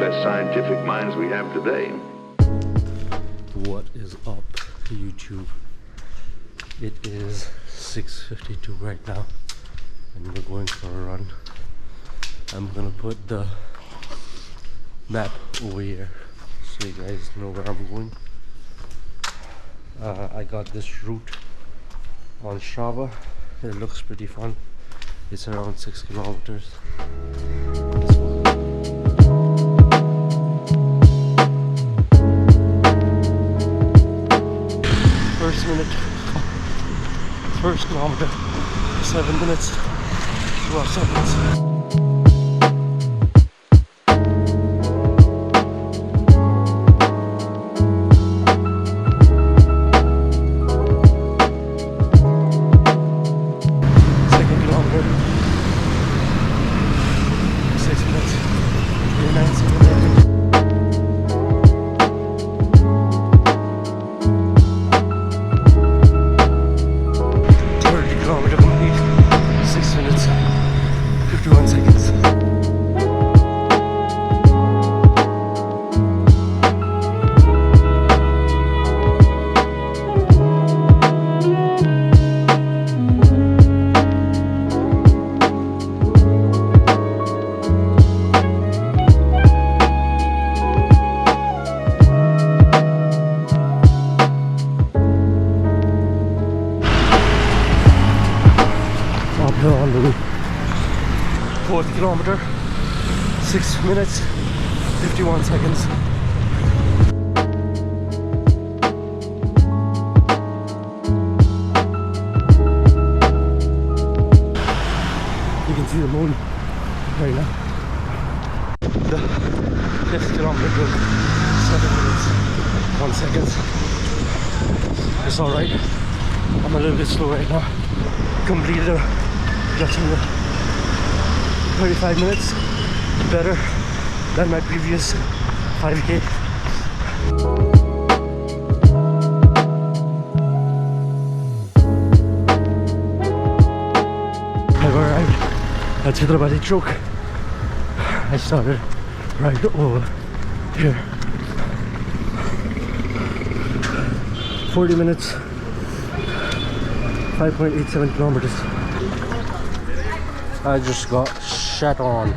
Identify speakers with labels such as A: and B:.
A: best scientific minds we have today.
B: What is up, YouTube? It is 6:52 right now and we're going for a run. I'm gonna put the map over here so you guys know where I'm going. I got this route on Strava. It looks pretty fun. It's around 6 kilometers. First kilometer, 7 minutes, 12 seconds. On the 4th kilometer, 6 minutes, 51 seconds. You can see the moon right now. The 5th kilometer took 7 minutes, 1 second. It's alright. I'm a little bit slow right now. Completed just in 35 minutes, better than my previous 5K. I've arrived at Chhatrapati Chowk. I started right over here. 40 minutes, 5.87 kilometers. I just got shat on.